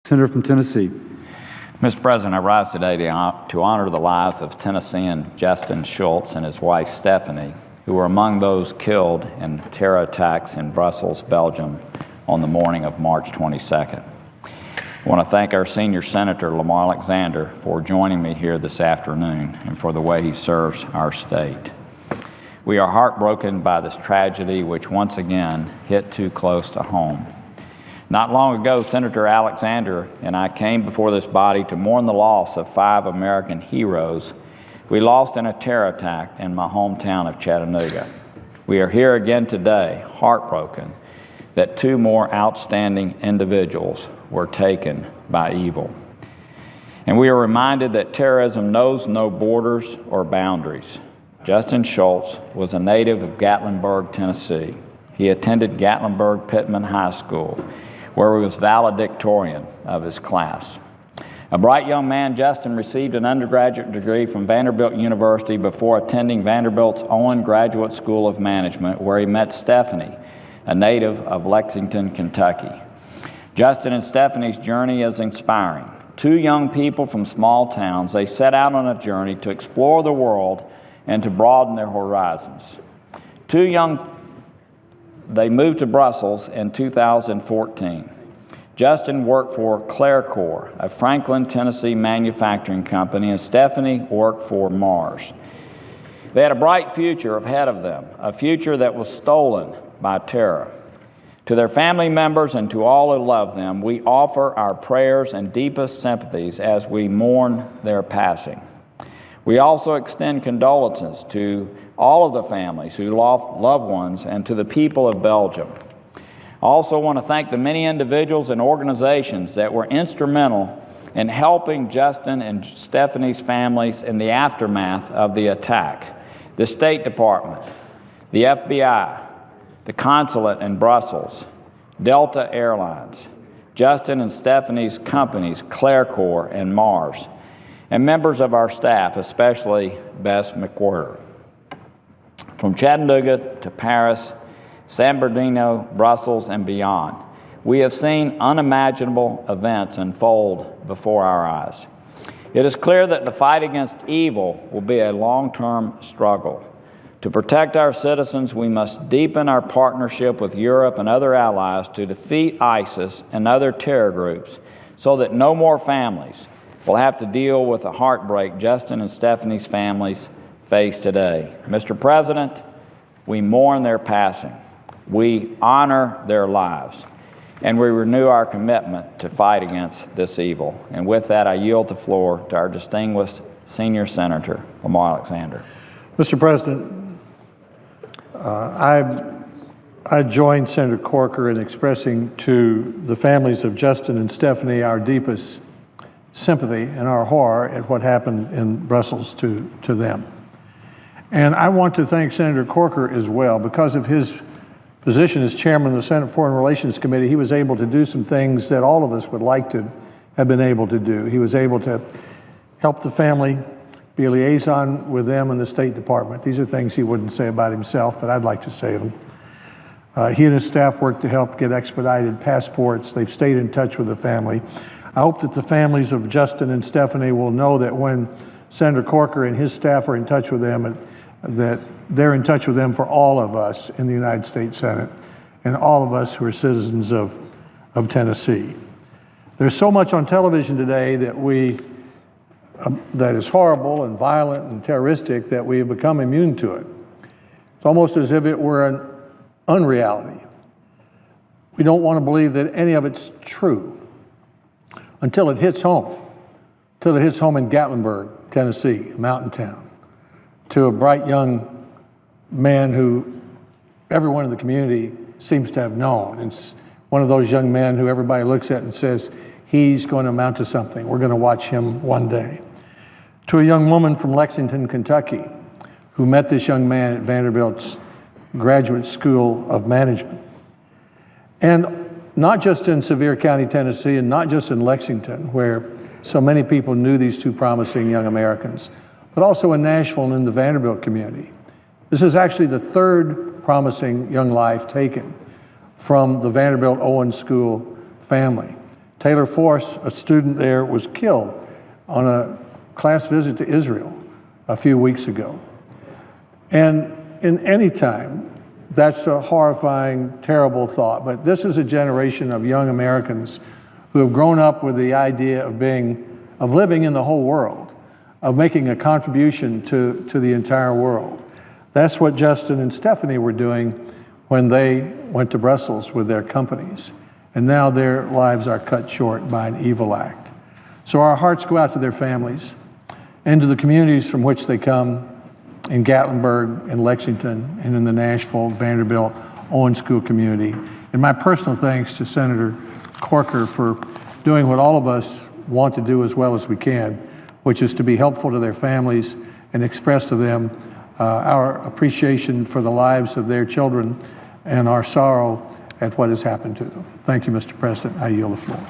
Senator from Tennessee. Mr. President, I rise today to honor the lives of Tennessean Justin Shults and his wife Stephanie, who were among those killed in terror attacks in Brussels, Belgium on the morning of March 22nd. I want to thank our senior Senator, Lamar Alexander, for joining me here this afternoon and for the way he serves our state. We are heartbroken by this tragedy which once again hit too close to home. Not long ago, Senator Alexander and I came before this body to mourn the loss of 5 American heroes we lost in a terror attack in my hometown of Chattanooga. We are here again today, heartbroken that 2 more outstanding individuals were taken by evil. And we are reminded that terrorism knows no borders or boundaries. Justin Shults was a native of Gaitlinburg, Tennessee. He attended Gaitlinburg Pittman High School, where he was valedictorian of his class. A bright young man, Justin received an undergraduate degree from Vanderbilt University before attending Vanderbilt's Owen Graduate School of Management, where he met Stephanie, a native of Lexington, Kentucky. Justin and Stephanie's journey is inspiring. 2 young people from small towns, they set out on a journey to explore the world and to broaden their horizons. They moved to Brussels in 2014. Justin worked for Corker, a Franklin, Tennessee manufacturing company, and Stephanie worked for Mars. They had a bright future ahead of them, a future that was stolen by terror. To their family members and to all who love them, we offer our prayers and deepest sympathies as we mourn their passing. We also extend condolences to all of the families who lost loved ones and to the people of Belgium. I also want to thank the many individuals and organizations that were instrumental in helping Justin and Stephanie's families in the aftermath of the attack. The State Department, the FBI, the consulate in Brussels, Delta Airlines, Justin and Stephanie's companies, Corker and Mars, and members of our staff, especially Bess McWhirter. From Chattanooga to Paris, San Bernardino, Brussels, and beyond, we have seen unimaginable events unfold before our eyes. It is clear that the fight against evil will be a long-term struggle. To protect our citizens, we must deepen our partnership with Europe and other allies to defeat ISIS and other terror groups so that no more families will have to deal with the heartbreak Justin and Stephanie's families face today. Mr. President, we mourn their passing. We honor their lives, and we renew our commitment to fight against this evil. And with that, I yield the floor to our distinguished senior senator, Lamar Alexander. Mr. President, I join Senator Corker in expressing to the families of Justin and Stephanie our deepest sympathy and our horror at what happened in Brussels to them. And I want to thank Senator Corker as well. Because of his position as chairman of the Senate Foreign Relations Committee, he was able to do some things that all of us would like to have been able to do. He was able to help the family, be a liaison with them in the State Department. These are things he wouldn't say about himself, but I'd like to say them. He and his staff worked to help get expedited passports. They've stayed in touch with the family. I hope that the families of Justin and Stephanie will know that when Senator Corker and his staff are in touch with them, that they're in touch with them for all of us in the United States Senate and all of us who are citizens of Tennessee. There's so much on television today that that is horrible and violent and terroristic that we have become immune to it. It's almost as if it were an unreality. We don't want to believe that any of it's true until it hits home, in Gaitlinburg, Tennessee, a mountain town, to a bright young man who everyone in the community seems to have known. It's one of those young men who everybody looks at and says, he's going to amount to something. We're going to watch him one day. To a young woman from Lexington, Kentucky, who met this young man at Vanderbilt's Graduate School of Management. And not just in Sevier County, Tennessee, and not just in Lexington, where so many people knew these 2 promising young Americans, but also in Nashville and in the Vanderbilt community. This is actually the 3rd promising young life taken from the Vanderbilt Owen School family. Taylor Force, a student there, was killed on a class visit to Israel a few weeks ago. And in any time, that's a horrifying, terrible thought. But this is a generation of young Americans who have grown up with the idea of living in the whole world, of making a contribution to the entire world. That's what Justin and Stephanie were doing when they went to Brussels with their companies. And now their lives are cut short by an evil act. So our hearts go out to their families and to the communities from which they come in Gaitlinburg, in Lexington, and in the Nashville, Vanderbilt, Owen School community. And my personal thanks to Senator Corker for doing what all of us want to do as well as we can, which is to be helpful to their families and express to them our appreciation for the lives of their children and our sorrow at what has happened to them. Thank you, Mr. President. I yield the floor.